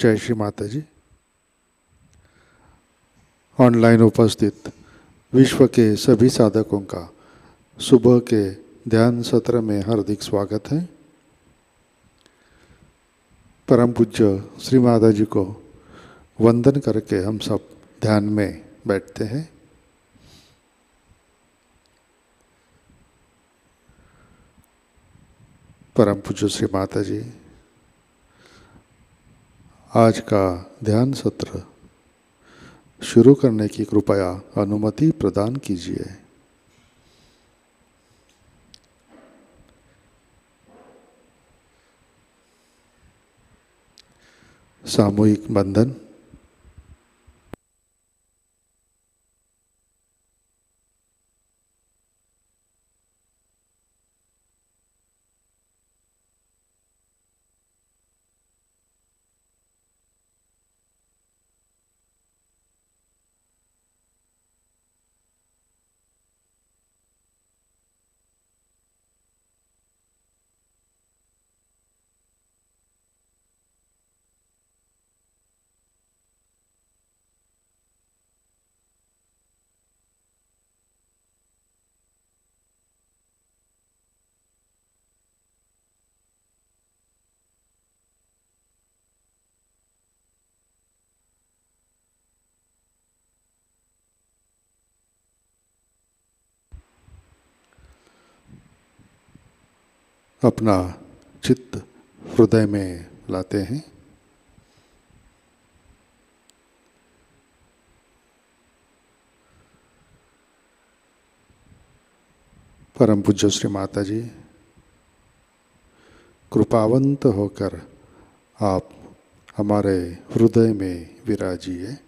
जय श्री माताजी। ऑनलाइन उपस्थित विश्व के सभी साधकों का सुबह के ध्यान सत्र में हार्दिक स्वागत है। परम पूज्य श्री माताजी को वंदन करके हम सब ध्यान में बैठते हैं। परम पूज्य श्री माताजी आज का ध्यान सत्र शुरू करने की कृपया अनुमति प्रदान कीजिए। सामूहिक बंधन। अपना चित्त हृदय में लाते हैं। परम पूज्य श्री माताजी कृपावंत होकर आप हमारे हृदय में विराजिए।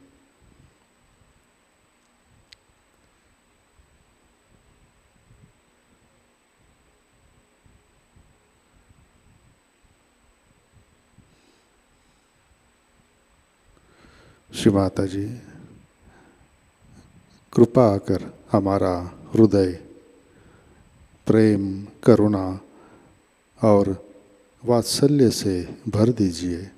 श्री माताजी कृपा कर हमारा हृदय प्रेम, करुणा और वात्सल्य से भर दीजिए।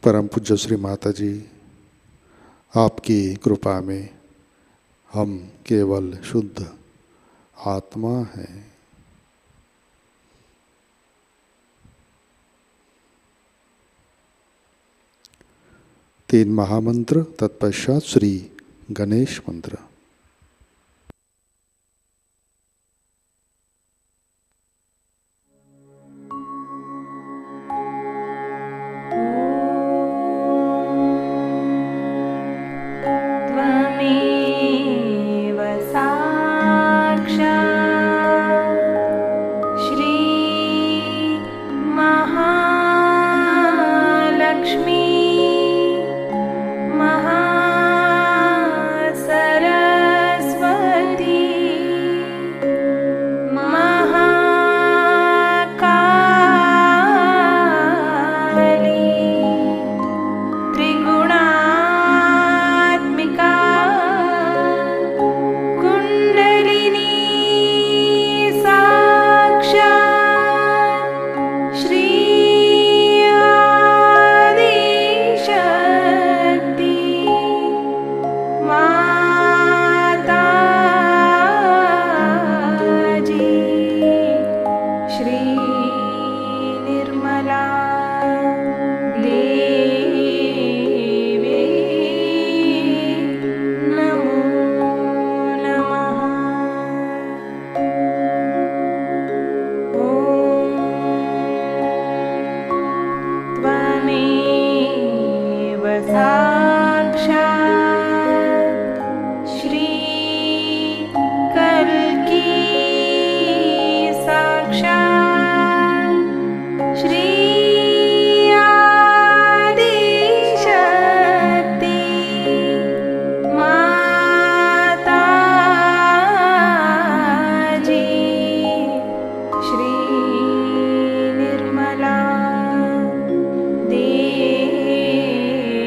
परम पूज्य श्री माताजी आपकी कृपा में हम केवल शुद्ध आत्मा हैं। तीन महामंत्र तत्पश्चात श्री गणेश मंत्र।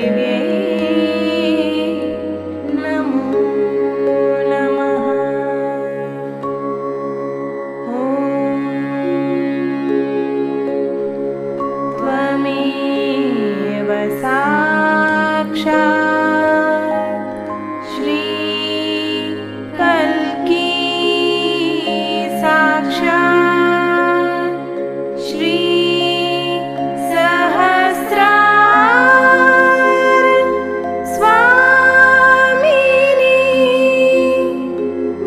देव्यै साक्षात् श्री कल्की साक्षात् श्री सहस्रार स्वामिनी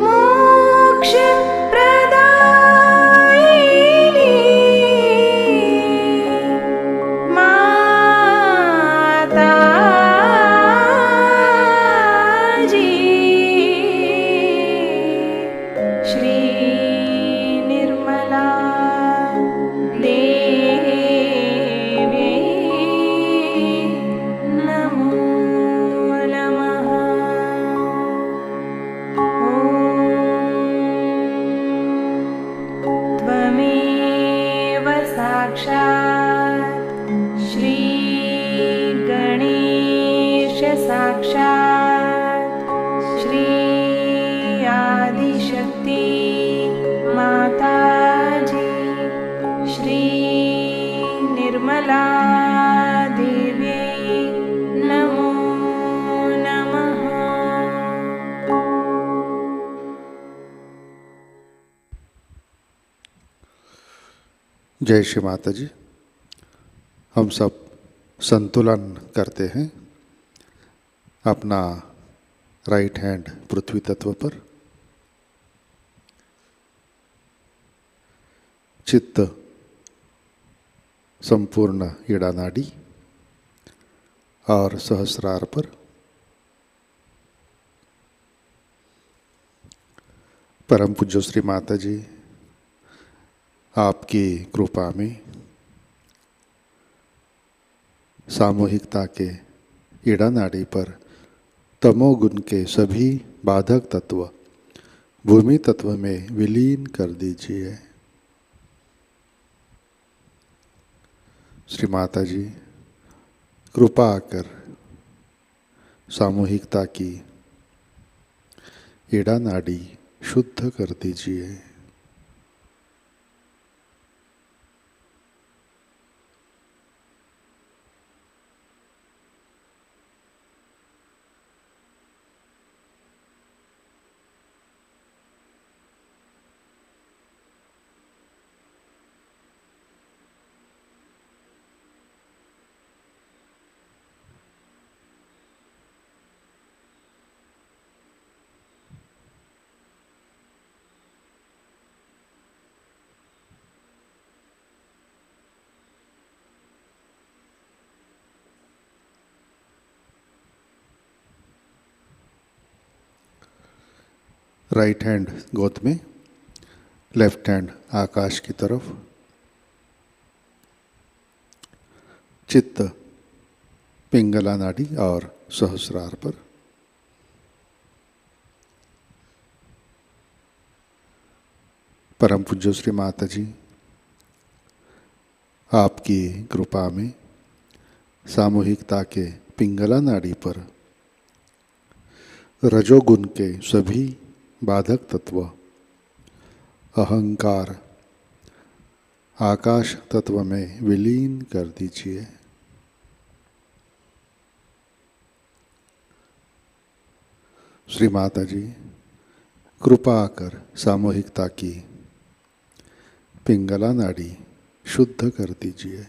मोक्ष प्रदायिनी माताजी श्री निर्मला देवी नमो नमः। त्वमेव साक्षात् श्री गणेश साक्षात् श्री आदिशक्ति माताजी श्री निर्मला देवी नमो नमः। जय श्री माता जी। हम सब संतुलन करते हैं अपना राइट हैंड पृथ्वी तत्व पर, चित्त संपूर्ण ईड़ा नाड़ी और सहस्रार पर। परम पूज्य श्री माता जी आपकी कृपा में सामूहिकता के ईड़ा नाड़ी पर तमोगुण के सभी बाधक तत्व भूमि तत्व में विलीन कर दीजिए। श्री माता जी कृपा कर सामूहिकता की ईड़ा नाड़ी शुद्ध कर दीजिए। राइट हैंड गोद में, लेफ्ट हैंड आकाश की तरफ। चित्त पिंगला नाड़ी और सहस्रार पर। परम पूज्य श्री माता जी आपकी कृपा में सामूहिकता के पिंगला नाड़ी पर रजोगुण के सभी बाधक तत्व अहंकार आकाश तत्व में विलीन कर दीजिए। श्री माता जी कृपा कर सामूहिकता की पिंगला नाड़ी शुद्ध कर दीजिए।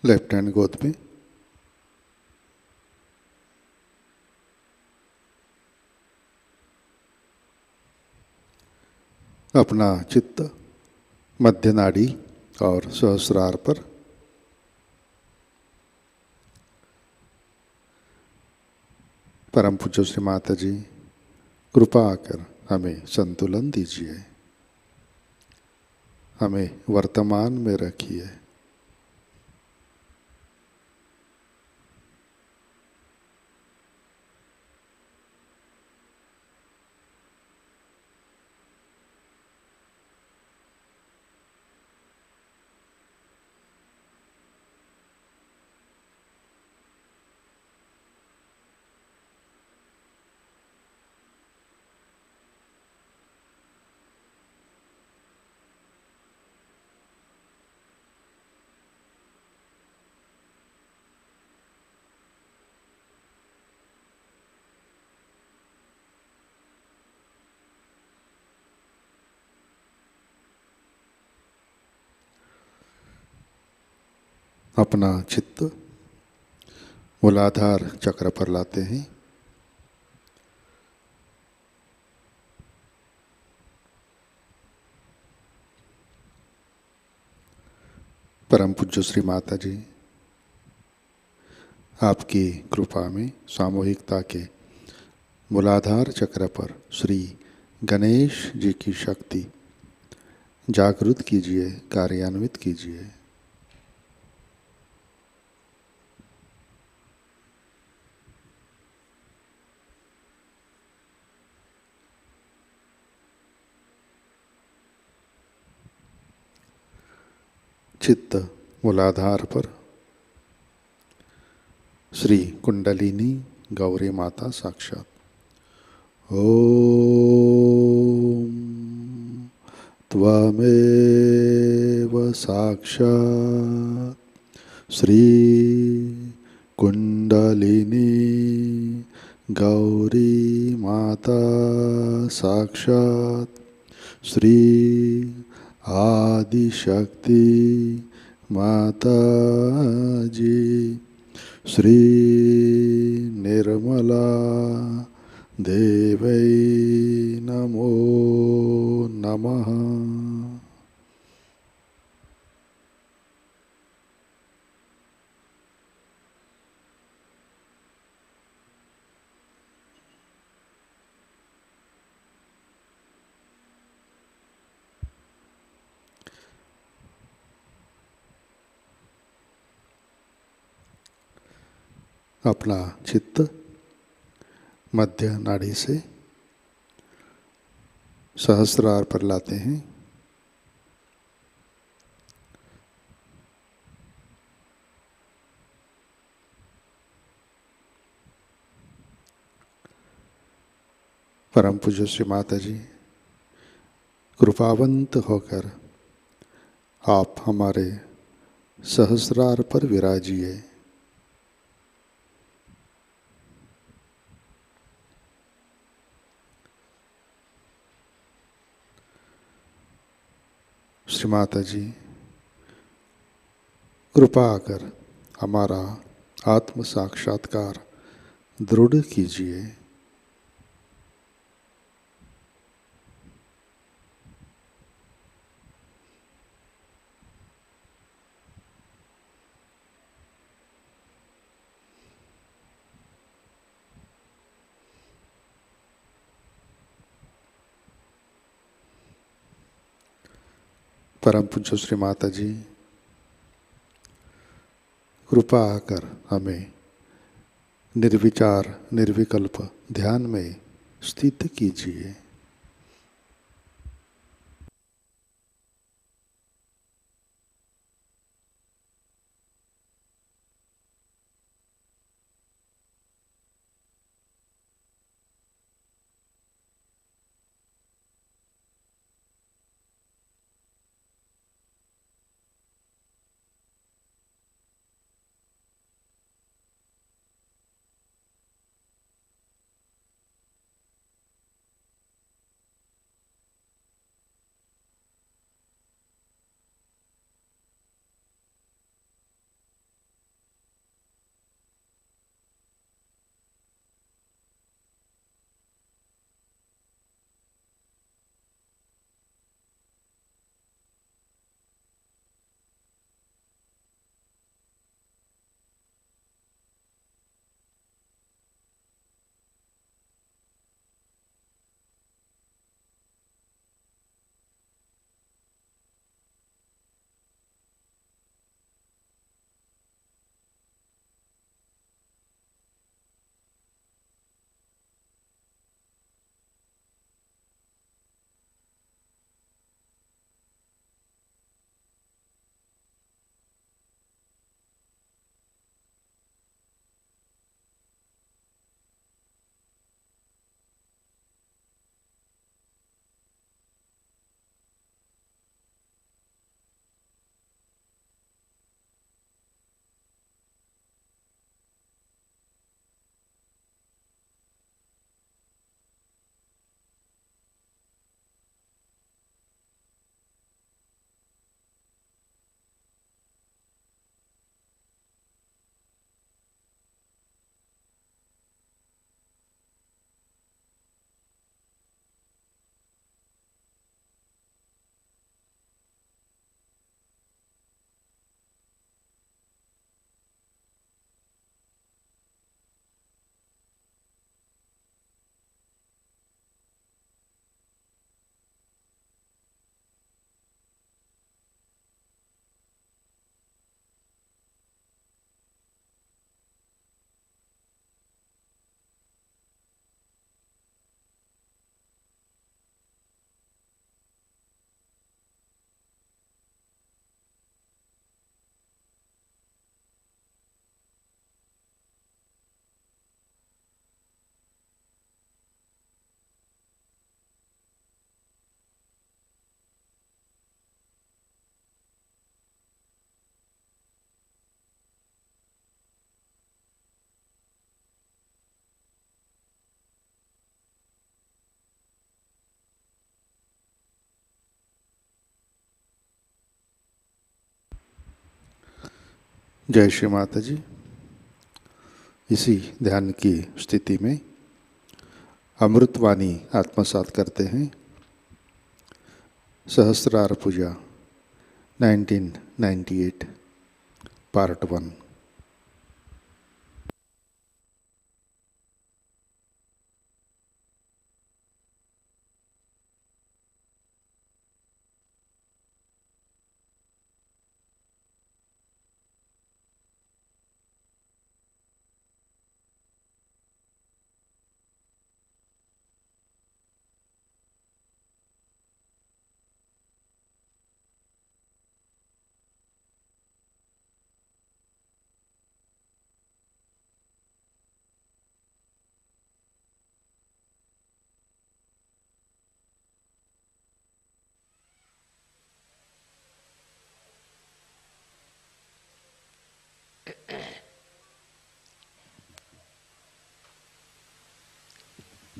लेफ्ट हैंड गोद में। अपना चित्त मध्य नाड़ी और सहस्रार पर। परम पूज्य श्री माता जी कृपा आकर हमें संतुलन दीजिए, हमें वर्तमान में रखिए। अपना चित्त मूलाधार चक्र पर लाते हैं। परम पूज्य श्री माता जी आपकी कृपा में सामूहिकता के मूलाधार चक्र पर श्री गणेश जी की शक्ति जागृत कीजिए, कार्यान्वित कीजिए। चित्त मूलाधार पर श्री कुंडलिनी गौरी माता साक्षात। ओम त्वमेव साक्षात् श्री कुंडलिनी गौरी माता साक्षात् श्री आदिशक्ति माताजी श्री निर्मला देवै नमो नमः। अपना चित्त मध्य नाड़ी से सहस्रार पर लाते हैं। परम पूज्य श्री माता जी कृपावंत होकर आप हमारे सहस्रार पर विराजिए। श्री माता जी कृपा आकर हमारा आत्म साक्षात्कार दृढ़ कीजिए। परम पूज्य श्री माता जी कृपा आकर हमें निर्विचार निर्विकल्प ध्यान में स्थित कीजिए। जय श्री माताजी। इसी ध्यान की स्थिति में अमृतवाणी आत्मसात करते हैं। सहस्रार पूजा 1998 part 1।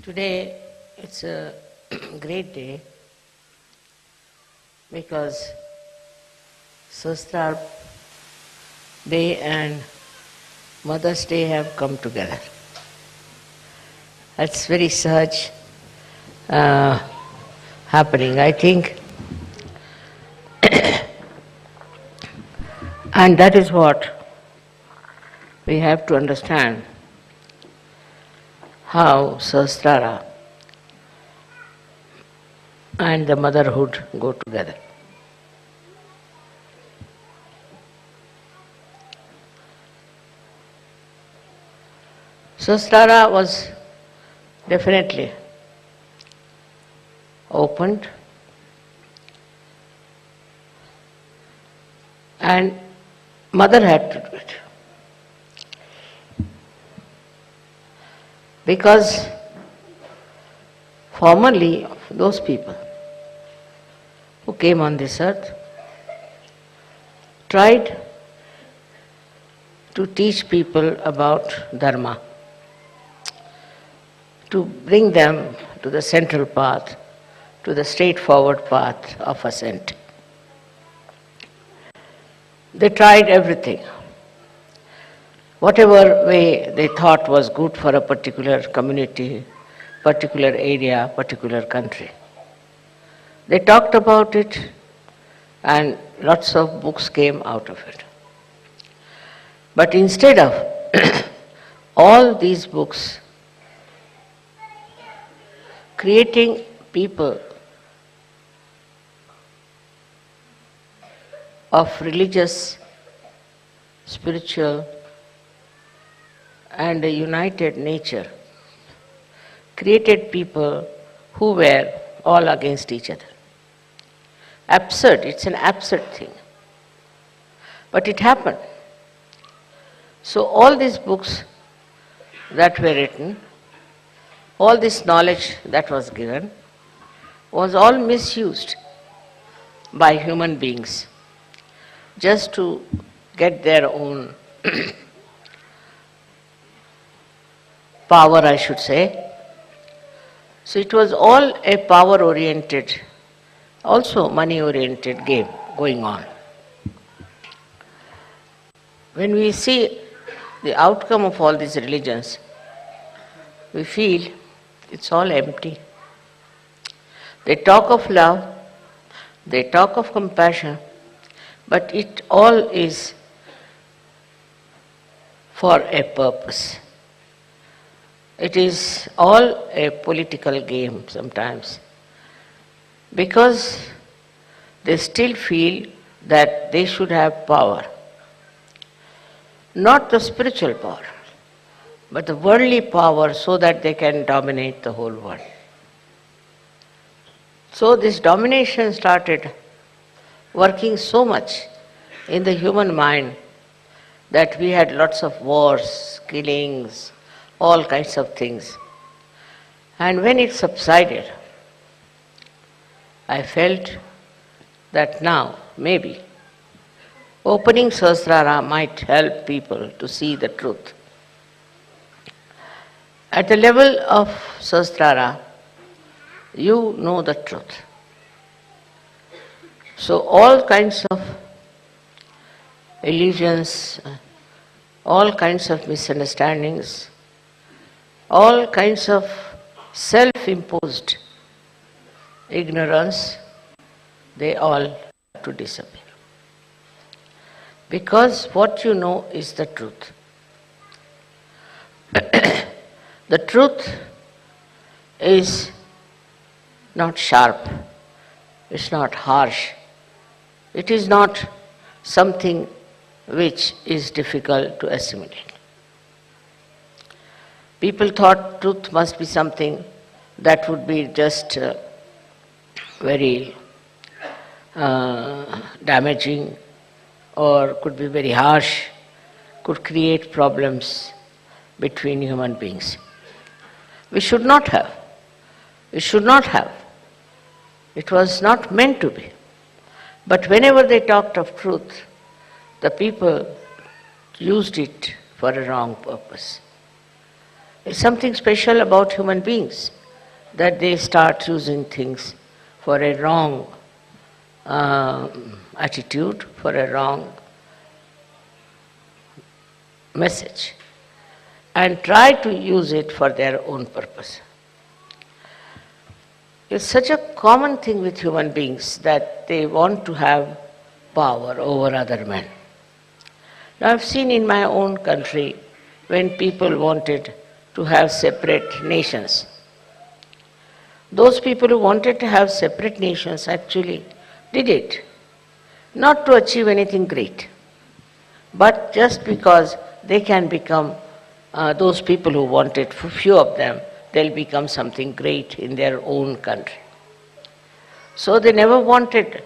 Today it's a great day because Sahasrara Day and Mother's Day have come together. That's very such happening, I think. And that is what we have to understand, how Sahasrara and the motherhood go together. Sahasrara was definitely opened and mother had to do it. Because formerly those people who came on this earth tried to teach people about Dharma, to bring them to the central path, to the straightforward path of ascent. They tried everything. Whatever way they thought was good for a particular community, particular area, particular country. They talked about it and lots of books came out of it. But instead of all these books creating people of religious, spiritual, and a united nature, created people who were all against each other. Absurd, it's an absurd thing. But it happened. So all these books that were written, all this knowledge that was given, was all misused by human beings just to get their own power, I should say. So it was all a power-oriented, also money-oriented game going on. When we see the outcome of all these religions, we feel it's all empty. They talk of love, they talk of compassion, but it all is for a purpose. It is all a political game sometimes, because they still feel that they should have power. Not the spiritual power, but the worldly power, so that they can dominate the whole world. So this domination started working so much in the human mind that we had lots of wars, killings, all kinds of things. And when it subsided, I felt that now, maybe, opening Sahasrara might help people to see the truth. At the level of Sahasrara, you know the truth. So all kinds of illusions, all kinds of misunderstandings, all kinds of self-imposed ignorance, they all have to disappear. Because what you know is the truth. The truth is not sharp, it's not harsh, it is not something which is difficult to assimilate. People thought truth must be something that would be just very damaging, or could be very harsh, could create problems between human beings. We should not have. We should not have. It was not meant to be. But whenever they talked of truth, the people used it for a wrong purpose. It's something special about human beings that they start using things for a wrong attitude, for a wrong message, and try to use it for their own purpose. It's such a common thing with human beings that they want to have power over other men. Now I've seen in my own country when people wanted to have separate nations. Those people who wanted to have separate nations actually did it, not to achieve anything great, but just because they can become, those people who wanted, for few of them, they'll become something great in their own country. So they never wanted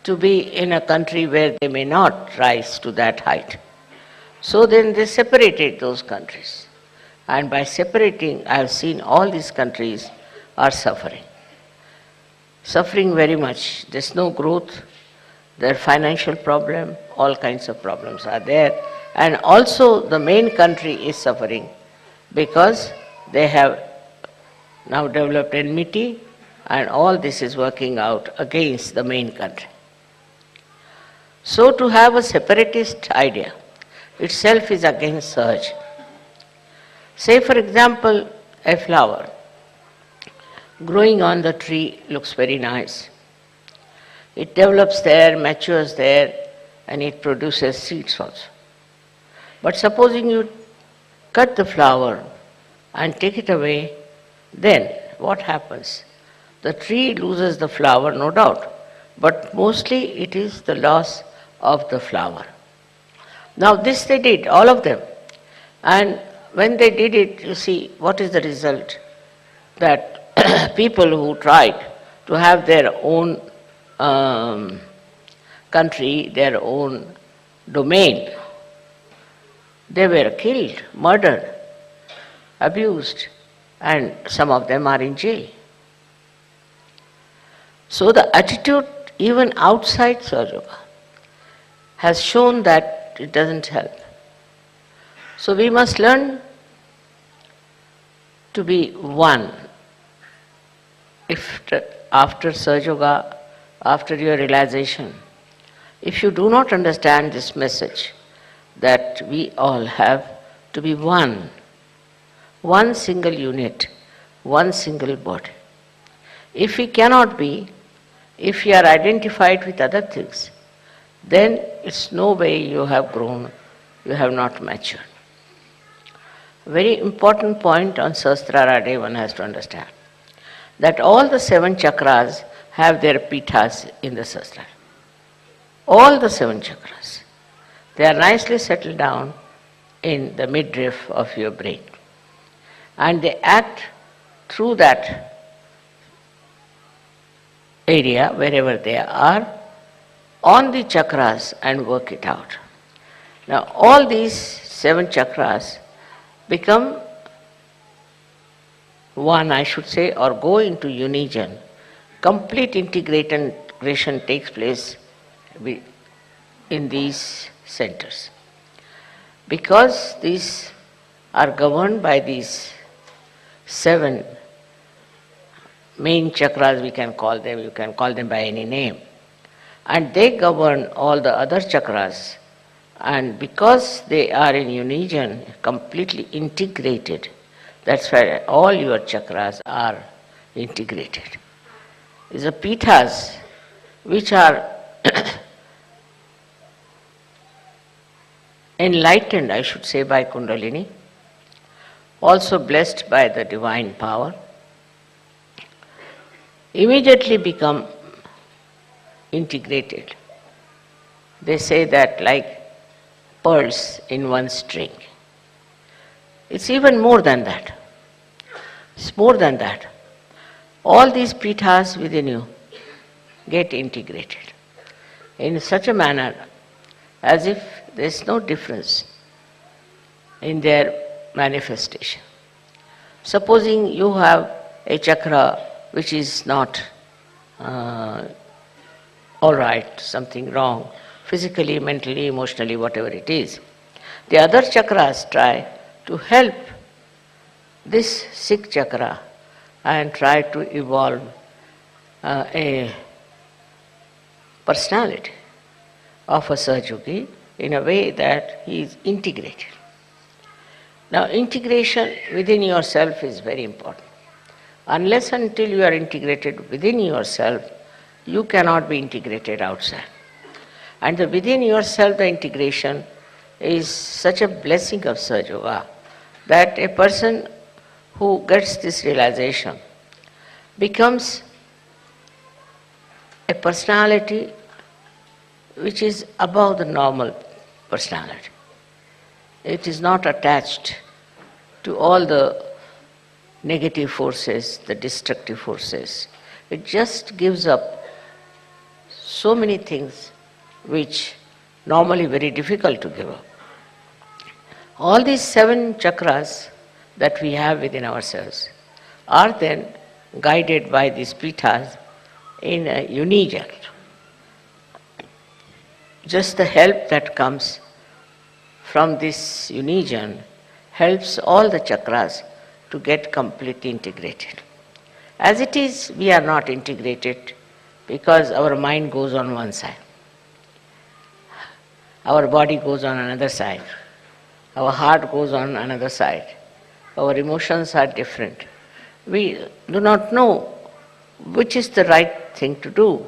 to be in a country where they may not rise to that height. So then they separated those countries. And by separating, I have seen all these countries are suffering. Suffering very much. There's no growth, there's financial problem, all kinds of problems are there. And also the main country is suffering because they have now developed enmity, and all this is working out against the main country. So to have a separatist idea itself is against Sahaj. Say for example, a flower growing on the tree looks very nice. It develops there, matures there, and it produces seeds also. But supposing you cut the flower and take it away, then what happens? The tree loses the flower, no doubt, but mostly it is the loss of the flower. Now this they did, all of them. And when they did it, you see, what is the result? That people who tried to have their own country, their own domain, they were killed, murdered, abused, and some of them are in jail. So the attitude even outside Sahajayoga has shown that it doesn't help. So we must learn to be one. If after Sahajayoga, after your realization, if you do not understand this message that we all have to be one, one single unit, one single body. If we cannot be, if we are identified with other things, then it's no way you have grown, you have not matured. A very important point on Sahasrara day one has to understand, that all the 7 chakras have their pithas in the Sahasrara. All the 7 chakras. They are nicely settled down in the midriff of your brain. And they act through that area, wherever they are, on the chakras and work it out. Now all these 7 chakras become one, I should say, or go into union. Complete integration takes place in these centers. Because these are governed by these 7 main chakras, we can call them, you can call them by any name. And they govern all the other chakras And because they are in unison, completely integrated, that's why all your chakras are integrated. The pithas, which are enlightened, I should say, by Kundalini, also blessed by the divine power, immediately become integrated. They say that like pearls in one string. It's even more than that. It's more than that. All these pithas within you get integrated in such a manner as if there's no difference in their manifestation. Supposing you have a chakra which is not all right, something wrong, physically, mentally, emotionally, whatever it is, the other chakras try to help this sick chakra and try to evolve a personality of a Sahajayogi in a way that he is integrated. Now, integration within yourself is very important. Unless until you are integrated within yourself, you cannot be integrated outside. And within yourself, the integration is such a blessing of Sahajayoga that a person who gets this realization becomes a personality which is above the normal personality. It is not attached to all the negative forces, the destructive forces. It just gives up so many things which normally very difficult to give up. All these 7 chakras that we have within ourselves are then guided by these pithas in a unison. Just the help that comes from this unison helps all the chakras to get completely integrated. As it is, we are not integrated because our mind goes on one side, our body goes on another side, our heart goes on another side, our emotions are different. We do not know which is the right thing to do,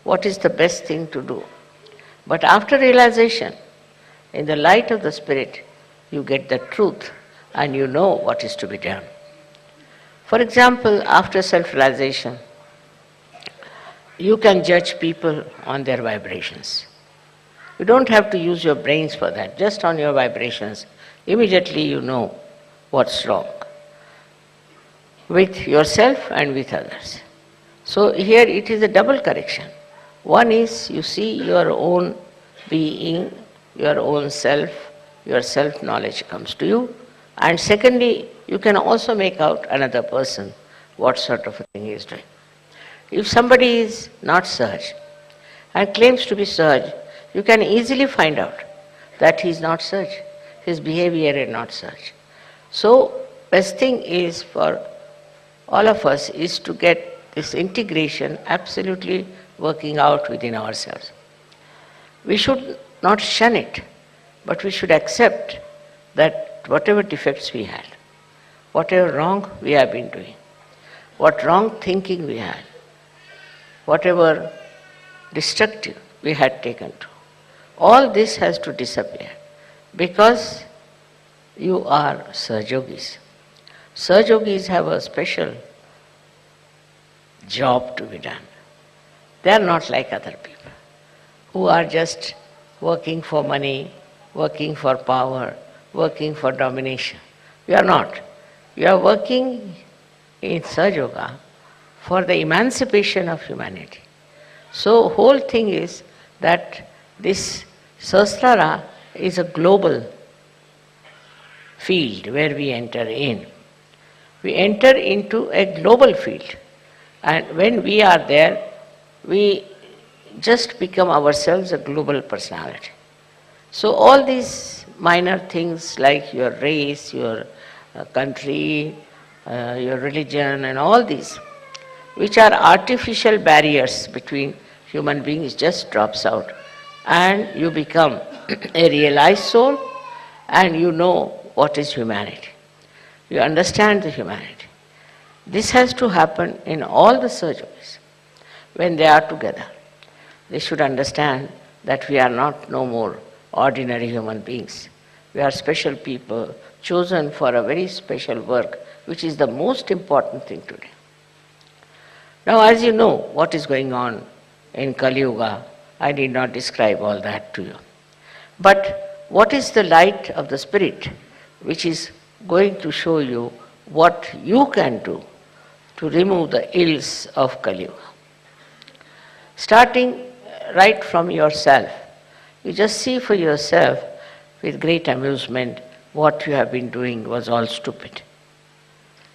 what is the best thing to do. But after realization, in the light of the Spirit, you get the truth and you know what is to be done. For example, after self-realization, you can judge people on their vibrations. You don't have to use your brains for that, just on your vibrations. Immediately you know what's wrong with yourself and with others. So here it is a double correction. One is you see your own being, your own self, your self-knowledge comes to you. And secondly, you can also make out another person, what sort of a thing he is doing. If somebody is not Sahaj and claims to be Sahaj, you can easily find out that he is not Sahaj. His behavior is not Sahaj. So, best thing is for all of us is to get this integration absolutely working out within ourselves. We should not shun it, but we should accept that whatever defects we had, whatever wrong we have been doing, what wrong thinking we had, whatever destructive we had taken to, all this has to disappear because you are Sahajogis. Sahajogis have a special job to be done. They are not like other people who are just working for money, working for power, working for domination. You are not. You are working in Sahajayoga for the emancipation of humanity. So whole thing is that this Sahasrara is a global field where we enter in. We enter into a global field. And when we are there, we just become ourselves a global personality. So all these minor things like your race, your country, your religion and all these, which are artificial barriers between human beings, just drops out and you become a realized soul and you know what is humanity. You understand the humanity. This has to happen in all the surgeries. When they are together, they should understand that we are not no more ordinary human beings. We are special people chosen for a very special work, which is the most important thing today. Now, as you know what is going on in Kali Yuga, I need not describe all that to you. But what is the light of the Spirit which is going to show you what you can do to remove the ills of Kali Yuga? Starting right from yourself, you just see for yourself with great amusement what you have been doing was all stupid.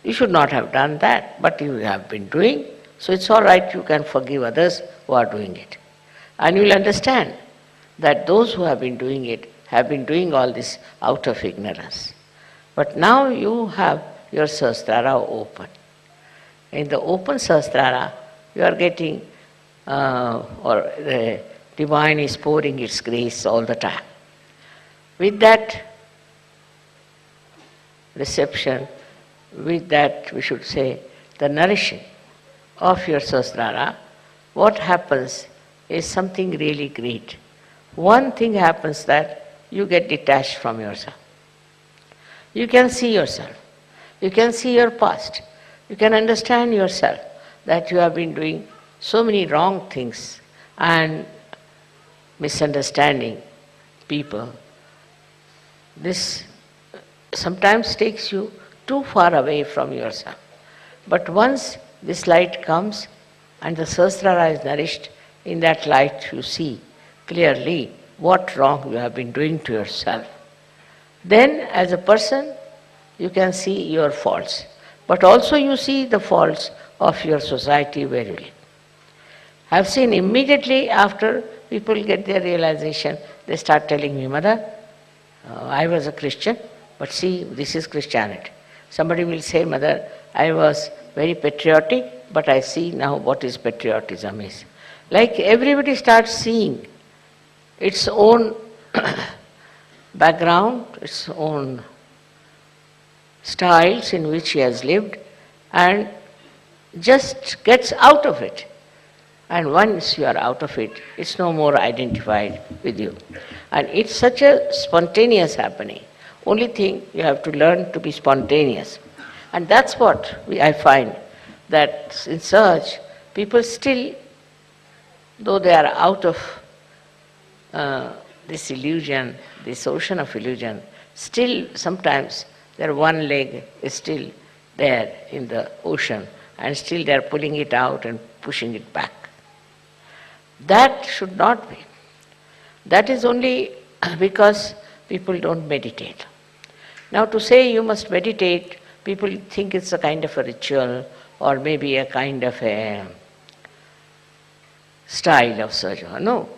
You should not have done that, but you have been doing, so it's all right, you can forgive others who are doing it. And you will understand that those who have been doing it have been doing all this out of ignorance. But now you have your Sahasrara open. In the open Sahasrara, you are getting, or the divine is pouring its grace all the time. With that reception, with that, we should say, the nourishing of your Sahasrara, what happens is something really great. One thing happens that you get detached from yourself. You can see yourself. You can see your past. You can understand yourself that you have been doing so many wrong things and misunderstanding people. This sometimes takes you too far away from yourself. But once this light comes and the Sahasrara is nourished, in that light you see clearly what wrong you have been doing to yourself. Then as a person you can see your faults, but also you see the faults of your society where you live. I have seen immediately after people get their realization, they start telling me, Mother, I was a Christian, but see, this is Christianity. Somebody will say, Mother, I was very patriotic, but I see now what is patriotism is. Like everybody starts seeing its own background, its own styles in which he has lived, and just gets out of it. And once you are out of it, it's no more identified with you. And it's such a spontaneous happening. Only thing, you have to learn to be spontaneous. And that's what I find, that in search, people still, though they are out of this illusion, this ocean of illusion, still sometimes their one leg is still there in the ocean, and still they are pulling it out and pushing it back. That should not be. That is only because people don't meditate. Now to say you must meditate, people think it's a kind of a ritual or maybe a kind of a style of sadhana. No.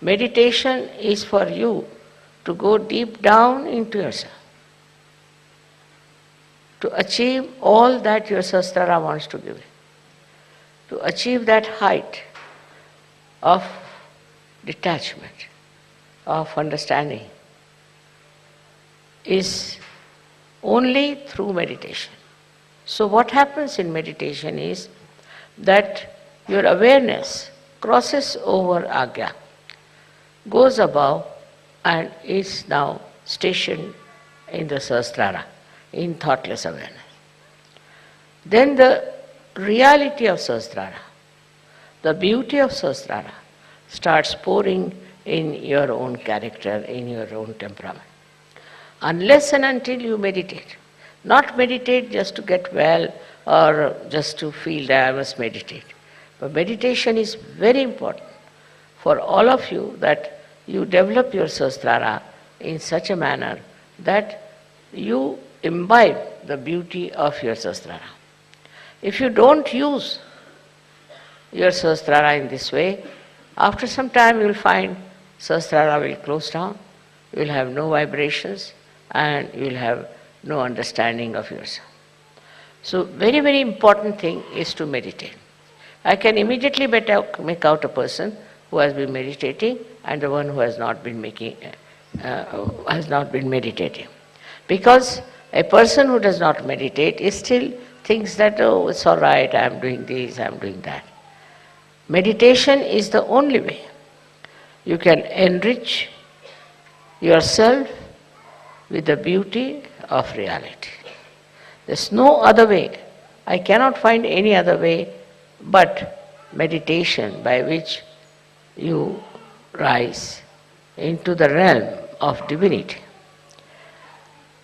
Meditation is for you to go deep down into yourself, to achieve all that your Sahasrara wants to give you, to achieve that height of detachment, of understanding, is only through meditation. So what happens in meditation is that your awareness crosses over Agya, goes above and is now stationed in the Sahasrara, in thoughtless awareness. Then the reality of Sahasrara, the beauty of Sahasrara starts pouring in your own character, in your own temperament. Unless and until you meditate. Not meditate just to get well or just to feel that I must meditate. But meditation is very important for all of you, that you develop your Sahasrara in such a manner that you imbibe the beauty of your Sahasrara. If you don't use your Sahasrara in this way, after some time you will find Sahasrara will close down, you will have no vibrations, and you will have no understanding of yourself. So very, very important thing is to meditate. I can immediately make out a person who has been meditating and the one who has not been meditating. Because a person who does not meditate is still thinks that, oh, it's all right, I am doing this, I am doing that. Meditation is the only way you can enrich yourself with the beauty of reality. There's no other way. I cannot find any other way but meditation by which you rise into the realm of divinity.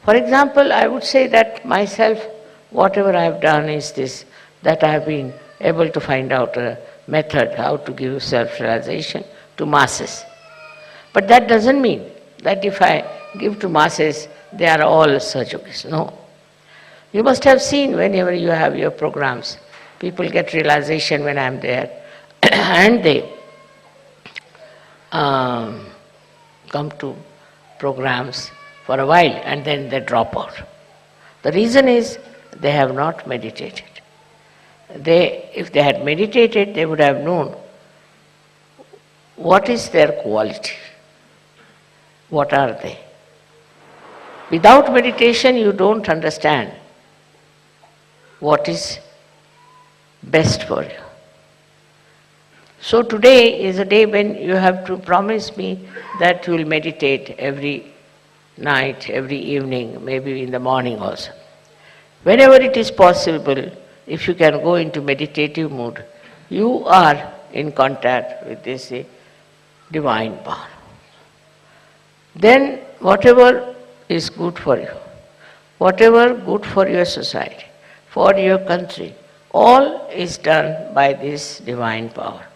For example, I would say that myself, whatever I have done is this, that I have been able to find out a method how to give self-realization to masses. But that doesn't mean that if I give to masses, they are all Sahajogis. No. You must have seen whenever you have your programs, people get realization when I am there and they come to programs for a while and then they drop out. The reason is they have not meditated. If they had meditated, they would have known what is their quality, what are they. Without meditation, you don't understand what is best for you. So today is a day when you have to promise me that you will meditate every night, every evening, maybe in the morning also. Whenever it is possible, if you can go into meditative mood, you are in contact with this divine power. Then whatever is good for you, whatever good for your society, for your country, all is done by this divine power.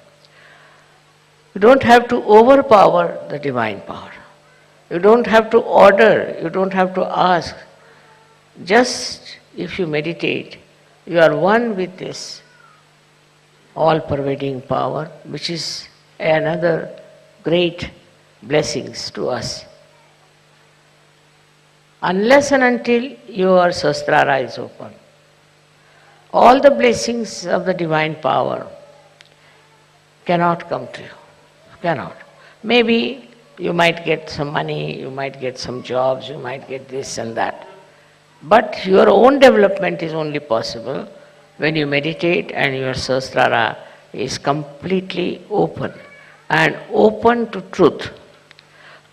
You don't have to overpower the divine power. You don't have to order, you don't have to ask. Just if you meditate, you are one with this all-pervading power, which is another great blessings to us. Unless and until your Sahasrara is open, all the blessings of the divine power cannot come to you. Cannot. Maybe you might get some money, you might get some jobs, you might get this and that. But your own development is only possible when you meditate and your Sahasrara is completely open and open to truth.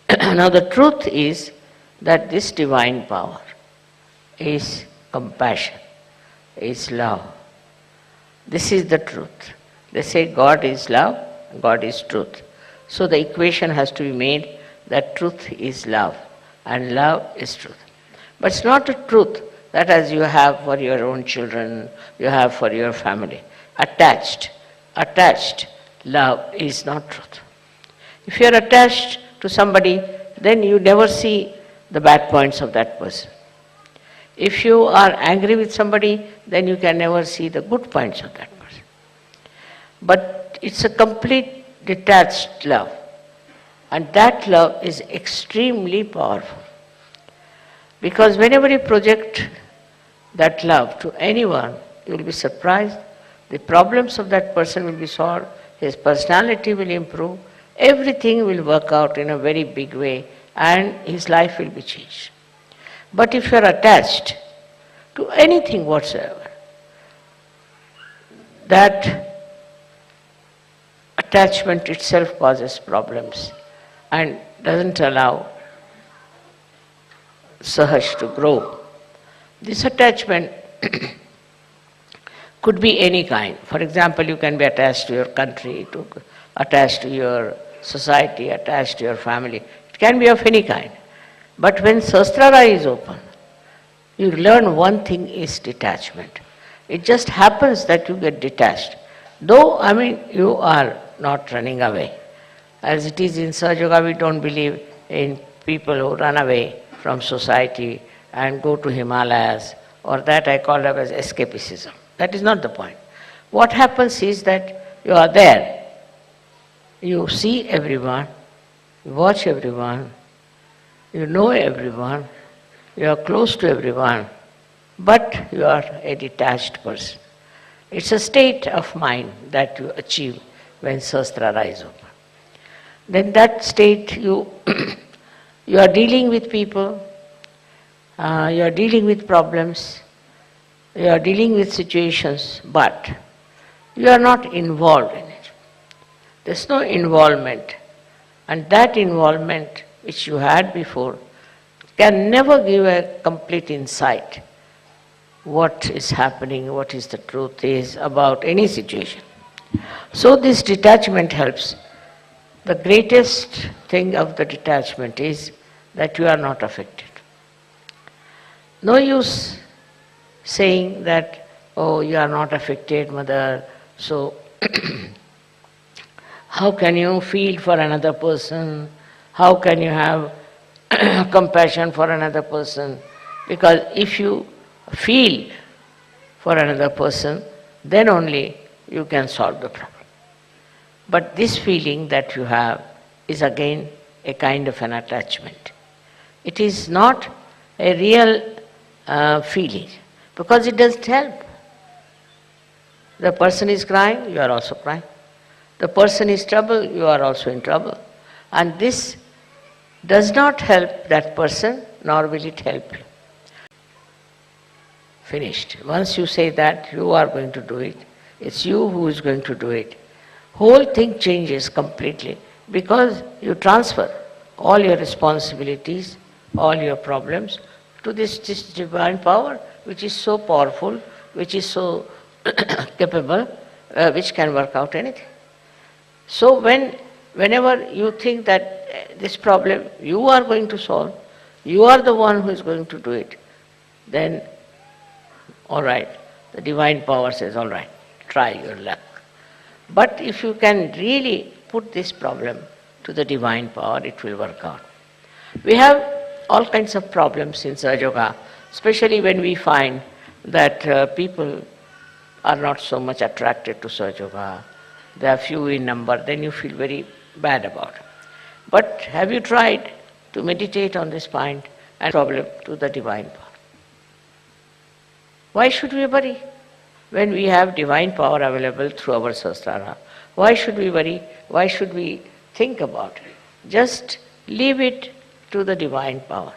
Now the truth is that this divine power is compassion, is love. This is the truth. They say God is love, God is truth. So the equation has to be made that truth is love and love is truth. But it's not a truth that as you have for your own children, you have for your family. Attached love is not truth. If you are attached to somebody, then you never see the bad points of that person. If you are angry with somebody, then you can never see the good points of that person. But it's a complete detached love. And that love is extremely powerful. Because whenever you project that love to anyone, you will be surprised. The problems of that person will be solved, his personality will improve, everything will work out in a very big way, and his life will be changed. But if you are attached to anything whatsoever, that attachment itself causes problems and doesn't allow Sahaj to grow. This attachment could be any kind. For example, you can be attached to your country, attached to your society, attached to your family. It can be of any kind. But when Sahasrara is open, you learn one thing is detachment. It just happens that you get detached. Though, you are not running away. As it is in Sahajayoga, we don't believe in people who run away from society and go to Himalayas, or that I call it as escapism. That is not the point. What happens is that you are there. You see everyone, you watch everyone, you know everyone, you are close to everyone, but you are a detached person. It's a state of mind that you achieve when Sahasrara is open. then that state you you are dealing with people, you are dealing with problems, you are dealing with situations, but you are not involved in it. There's no involvement. And that involvement which you had before can never give a complete insight what is happening, what is the truth is about any situation. So this detachment helps. The greatest thing of the detachment is that you are not affected. No use saying that, oh, you are not affected, mother, so how can you feel for another person? How can you have compassion for another person? Because if you feel for another person, then only you can solve the problem. But this feeling that you have is again a kind of an attachment. It is not a real feeling, because it doesn't help. The person is crying, you are also crying. The person is troubled, you are also in trouble. And this does not help that person, nor will it help you. Finished. Once you say that you are going to do it, it's you who is going to do it, whole thing changes completely, because you transfer all your responsibilities, all your problems to this divine power, which is so powerful, which is so capable, which can work out anything. So whenever you think that this problem you are going to solve, you are the one who is going to do it, then all right, the divine power says, all right, try your luck. But if you can really put this problem to the divine power, it will work out. We have all kinds of problems in Sahajayoga, especially when we find that people are not so much attracted to Sahajayoga. They are few in number, then you feel very bad about it. But have you tried to meditate on this point and problem to the divine power? Why should we worry when we have divine power available through our Sahasrara? Why should we worry? Why should we think about it? Just leave it to the divine power.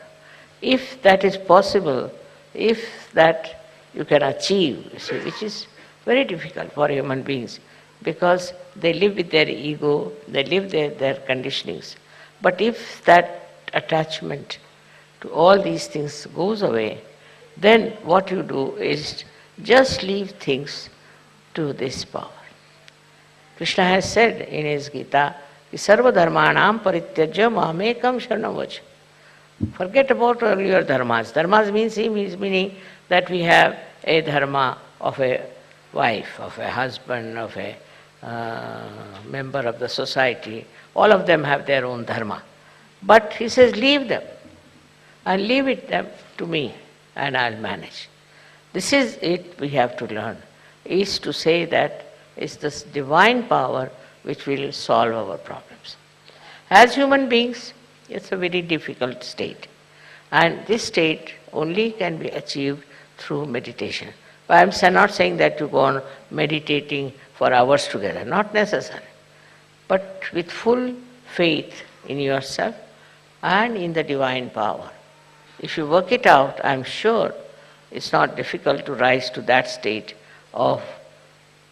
If that is possible, if that you can achieve, you see, which is very difficult for human beings, because they live with their ego, they live their conditionings. But if that attachment to all these things goes away, then what you do is just leave things to this power. Krishna has said in his Gita, Sarva dharmanam parityajya mamekam sharanam vaja. Forget about all your dharmas. Dharmas meaning that we have a dharma of a wife, of a husband, of a member of the society. All of them have their own dharma. But he says, leave them and leave it them to me and I'll manage. This is it we have to learn, is to say that it's this divine power which will solve our problems. As human beings, it's a very difficult state. And this state only can be achieved through meditation. But I'm not saying that you go on meditating for hours together, not necessary. But with full faith in yourself and in the divine power. If you work it out, I'm sure it's not difficult to rise to that state of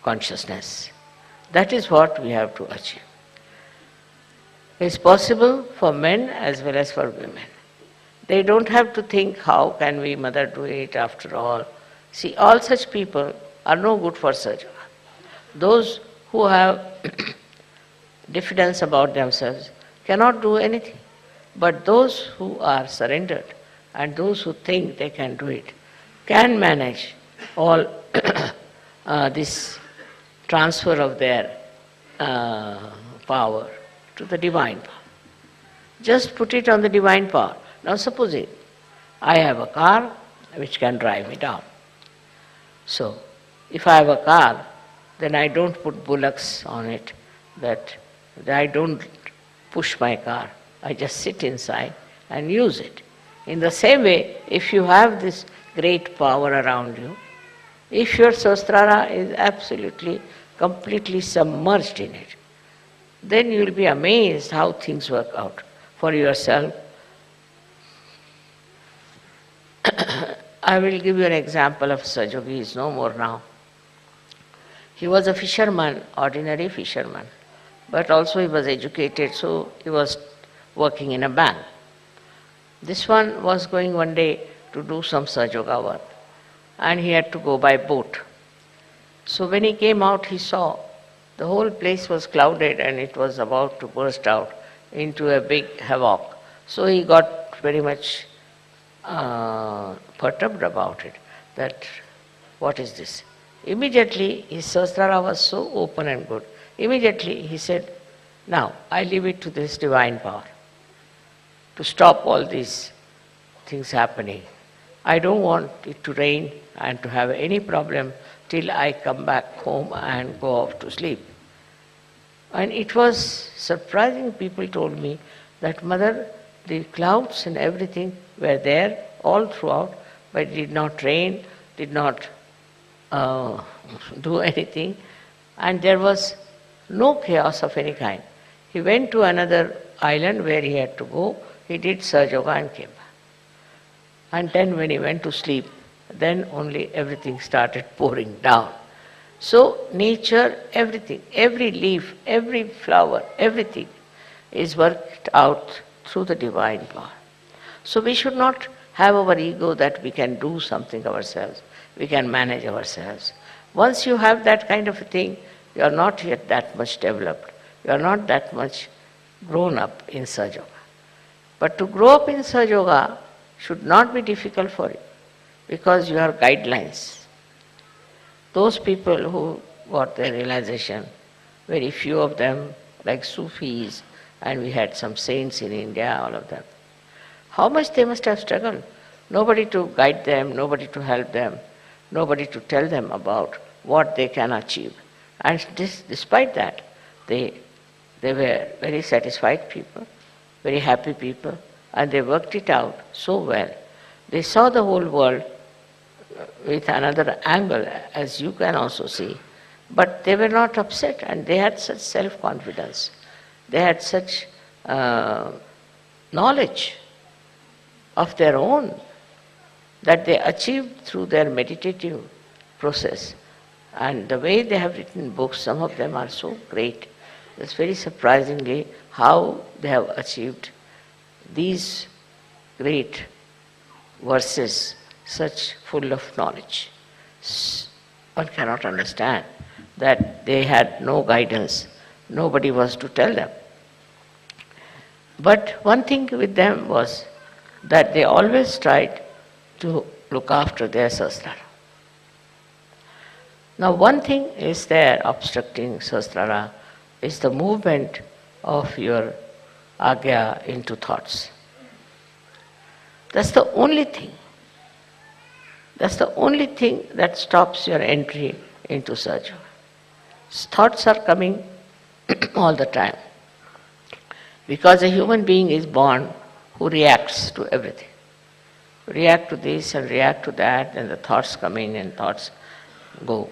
consciousness. That is what we have to achieve. It's possible for men as well as for women. They don't have to think, how can we, mother, do it after all? See, all such people are no good for Sahajayoga. Those who have diffidence about themselves cannot do anything. But those who are surrendered and those who think they can do it can manage all this transfer of their power to the divine power. Just put it on the divine power. Now supposing I have a car which can drive me down. So if I have a car, then I don't put bullocks on it, that I don't push my car. I just sit inside and use it. In the same way, if you have this great power around you, if your Sahasrara is absolutely, completely submerged in it, then you will be amazed how things work out for yourself. I will give you an example of Sahajayoga. He is no more now. He was a fisherman, ordinary fisherman, but also he was educated, so he was working in a bank. This one was going one day to do some Sahajayoga work, and he had to go by boat. So when he came out, he saw the whole place was clouded and it was about to burst out into a big havoc. So he got very much perturbed about it, that what is this? Immediately his Sahasrara was so open and good. Immediately he said, now I leave it to this divine power to stop all these things happening. I don't want it to rain and to have any problem till I come back home and go off to sleep. And it was surprising. People told me that, Mother, the clouds and everything were there all throughout, but it did not rain, did not do anything, and there was no chaos of any kind. He went to another island where he had to go, he did Sahajayoga and came back. And then when he went to sleep, then only everything started pouring down. So nature, everything, every leaf, every flower, everything is worked out through the divine power. So we should not have our ego that we can do something ourselves, we can manage ourselves. Once you have that kind of a thing, you are not yet that much developed, you are not that much grown up in Sahajayoga. But to grow up in Sahajayoga should not be difficult for you, because you have guidelines. Those people who got their realization, very few of them, like Sufis, and we had some saints in India, all of them. How much they must have struggled. Nobody to guide them, nobody to help them, nobody to tell them about what they can achieve. And despite that, they were very satisfied people, very happy people, and they worked it out so well. They saw the whole world with another angle, as you can also see. But they were not upset, and they had such self-confidence. They had such knowledge of their own that they achieved through their meditative process. And the way they have written books, some of them are so great. It's very surprisingly how they have achieved these great verses, such full of knowledge. One cannot understand that they had no guidance, nobody was to tell them. But one thing with them was that they always tried to look after their Sahasrara. Now one thing is there obstructing Sahasrara is the movement of your agya into thoughts. That's the only thing. That's the only thing that stops your entry into Sahajayoga. Thoughts are coming all the time. Because a human being is born who reacts to everything. React to this and react to that, and the thoughts come in and thoughts go.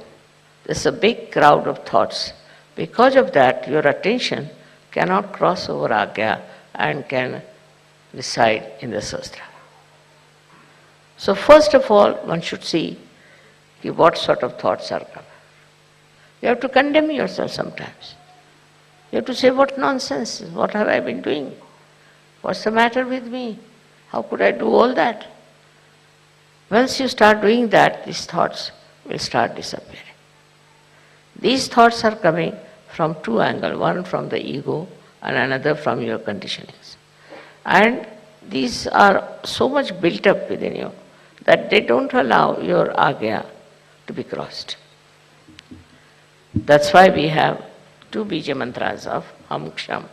There's a big crowd of thoughts. Because of that, your attention cannot cross over agya and can reside in the Sahasrara. So first of all, one should see what sort of thoughts are coming. You have to condemn yourself sometimes. You have to say, what nonsense, what have I been doing? What's the matter with me? How could I do all that? Once you start doing that, these thoughts will start disappearing. These thoughts are coming from two angles, one from the ego and another from your conditionings. And these are so much built up within you that they don't allow your agya to be crossed. That's why we have two bija mantras of Ham Ksham.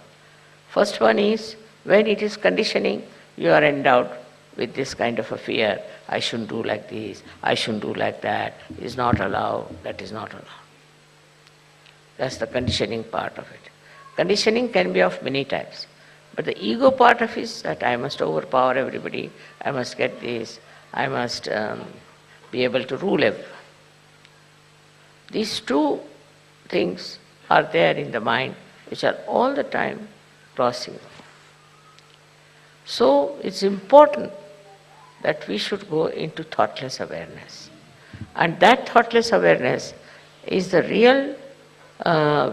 First one is, when it is conditioning, you are endowed with this kind of a fear. I shouldn't do like this, I shouldn't do like that, it is not allowed, that is not allowed. That's the conditioning part of it. Conditioning can be of many types. But the ego part of it is that I must overpower everybody, I must get this, I must be able to rule everyone. These two things are there in the mind which are all the time crossing. So it's important that we should go into thoughtless awareness. And that thoughtless awareness is the real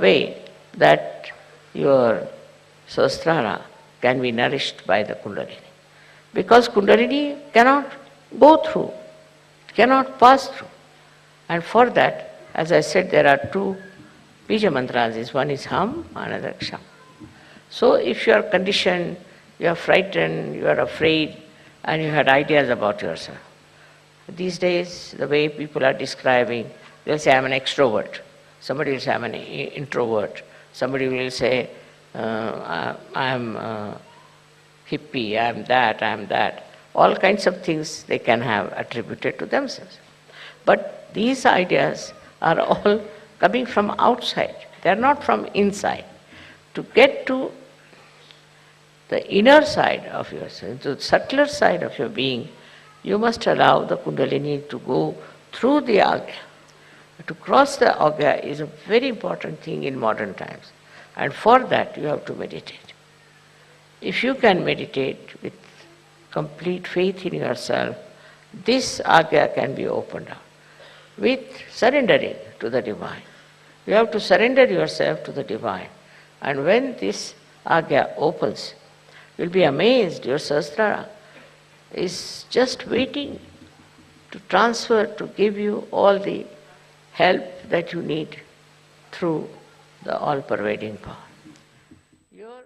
way that your Sahasrara can be nourished by the Kundalini. Because Kundalini cannot go through, cannot pass through. And for that, as I said, there are two Bija mantras. One is Ham, another Ksham. So if you are conditioned, you are frightened, you are afraid, and you had ideas about yourself. These days, the way people are describing, they'll say, I'm an extrovert. Somebody will say, I'm an introvert. Somebody will say, I'm hippie, I'm that. All kinds of things they can have attributed to themselves. But these ideas are all coming from outside. They are not from inside. To get to the inner side of yourself, to the subtler side of your being, you must allow the Kundalini to go through the Agya. To cross the Agya is a very important thing in modern times. And for that you have to meditate. If you can meditate with complete faith in yourself, this Agya can be opened up with surrendering to the Divine. You have to surrender yourself to the Divine. And when this Agya opens, you'll be amazed. Your Sahasrara is just waiting to transfer, to give you all the help that you need through the all-pervading power. Your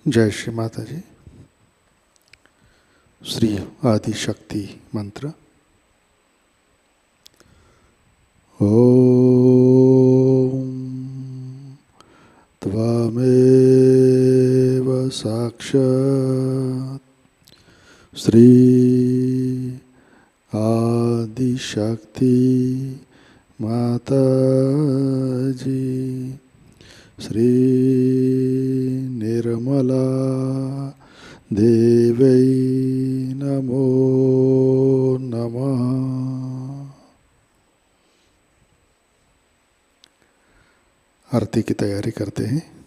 जय श्री माता जी। श्री आदि शक्ति मंत्र। ओम त्वमेव साक्षात् श्री आदि शक्ति माताजी श्री निर्मला देवै नमो नमः। आरती की तैयारी करते हैं।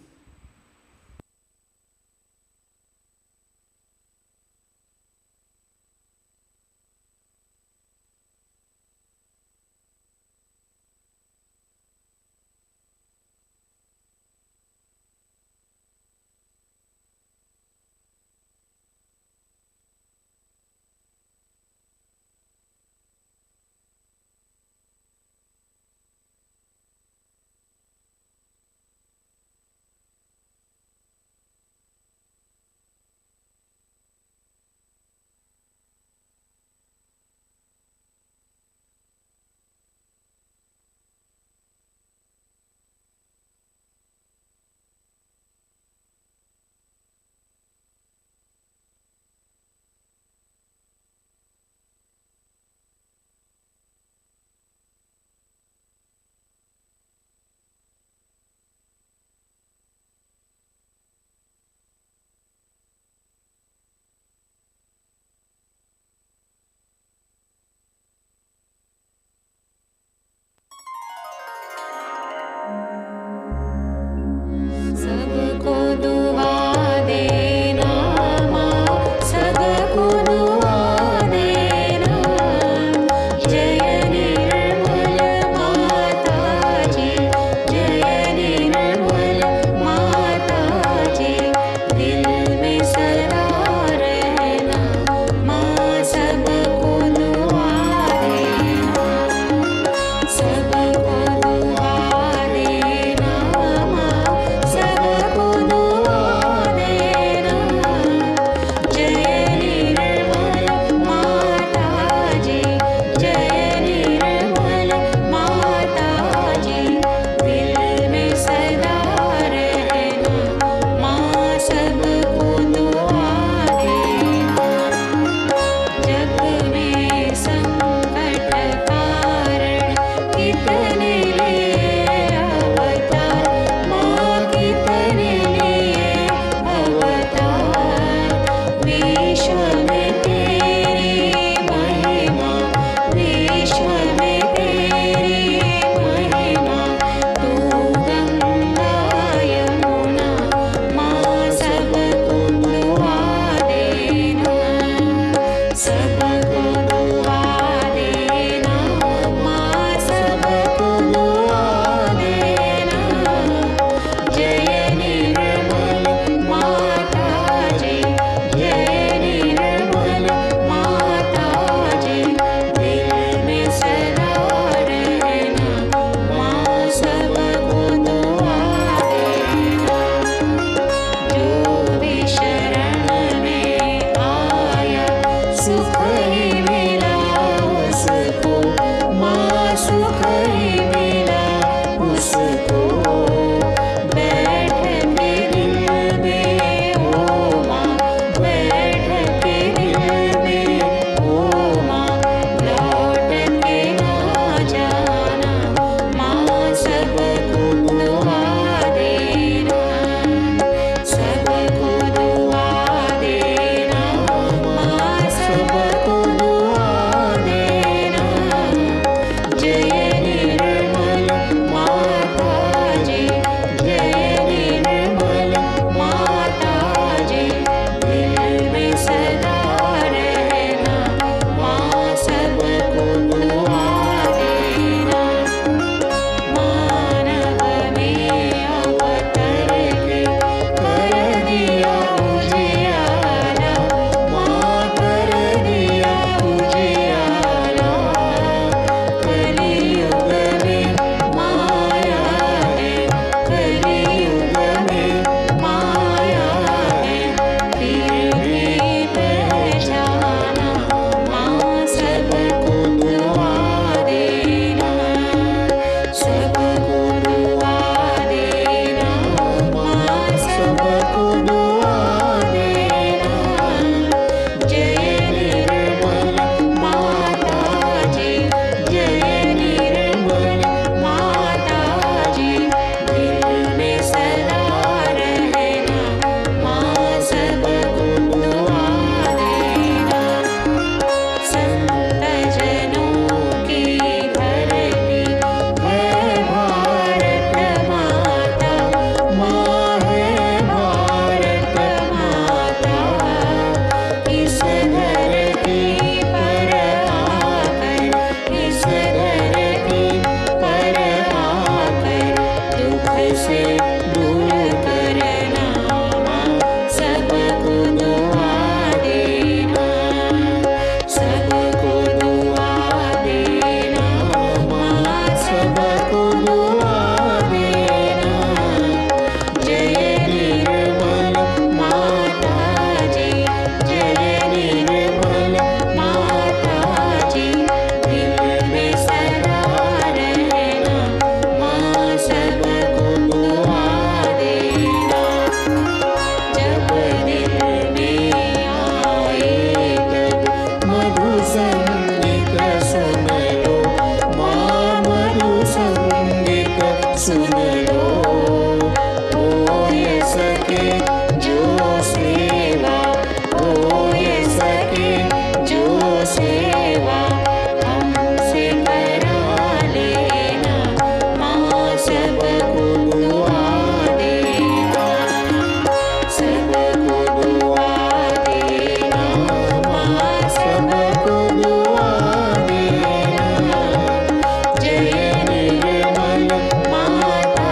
लो, हो ये सके जो सेवा, हो ये सके जो सेवा हमसे करा लेना, माँ सबको दुआ देना, सबको दुआ देना, माँ सबको दुआ देना। जय निर्मल माता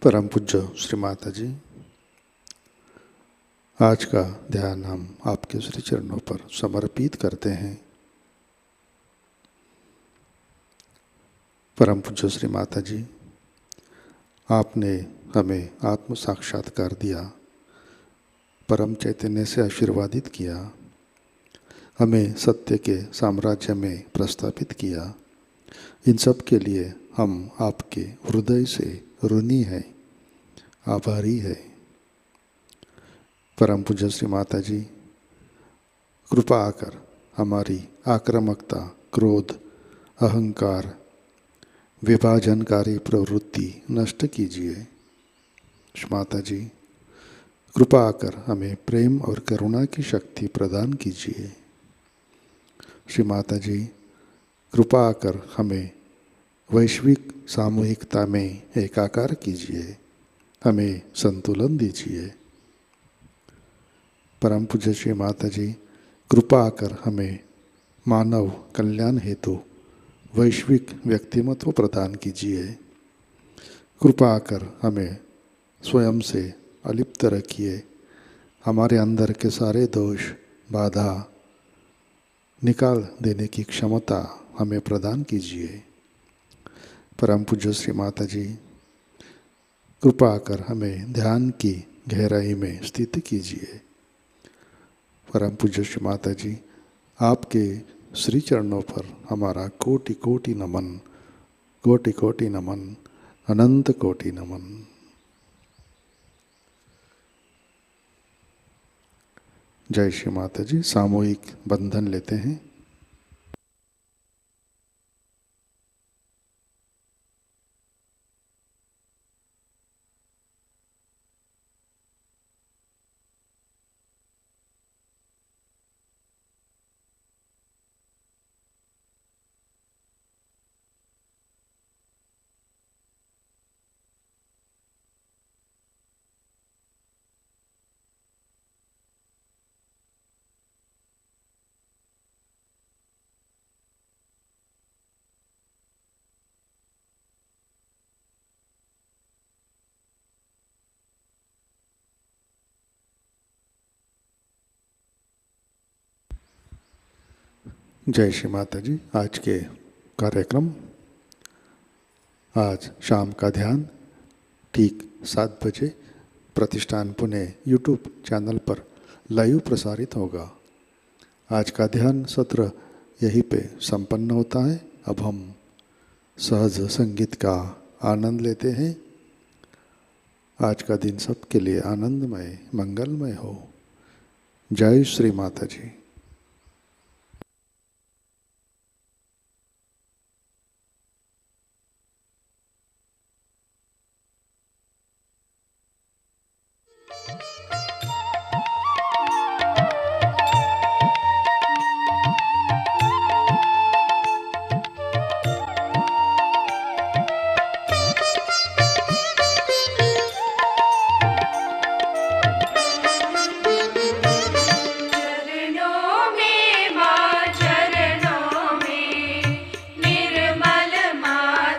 परम पूज्य श्री माताजी, आज का ध्यान हम आपके श्री चरणों पर समर्पित करते हैं। परम पूज्य श्री माताजी, आपने हमें आत्म साक्षात्कार दिया, परम चैतन्य से आशीर्वादित किया, हमें सत्य के साम्राज्य में प्रस्थापित किया। इन सब के लिए हम आपके हृदय से ऋणी हैं, आभारी है। परम पूज्य श्री माताजी, कृपा आकर हमारी आक्रामकता, क्रोध, अहंकार, विभाजनकारी प्रवृत्ति नष्ट कीजिए। श्री माताजी, कृपा आकर हमें प्रेम और करुणा की शक्ति प्रदान कीजिए। श्री माताजी, कृपा आकर हमें वैश्विक सामूहिकता में एकाकार कीजिए, हमें संतुलन दीजिए। परम पूज्य श्री माताजी, कृपा आकर हमें मानव कल्याण हेतु वैश्विक व्यक्तिमत्व प्रदान कीजिए। कृपा आकर हमें स्वयं से अलिप्त रखिए, हमारे अंदर के सारे दोष, बाधा निकाल देने की क्षमता हमें प्रदान कीजिए। परम पूज्य श्री माताजी, कृपा आकर हमें ध्यान की गहराई में स्थित कीजिए। परम पूज्य श्री माताजी, आपके श्री चरणों पर हमारा कोटि कोटि नमन, कोटि कोटि नमन, अनंत कोटि नमन। जय श्री माताजी। सामूहिक बंधन लेते हैं। जय श्री माताजी। आज के कार्यक्रम, आज शाम का ध्यान ठीक 7 बजे प्रतिष्ठान पुणे यूट्यूब चैनल पर लाइव प्रसारित होगा। आज का ध्यान सत्र यहीं पे संपन्न होता है। अब हम सहज संगीत का आनंद लेते हैं। आज का दिन सबके लिए आनंदमय, मंगलमय हो। जय श्री माताजी। चरणों में निर्मल माँ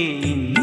इन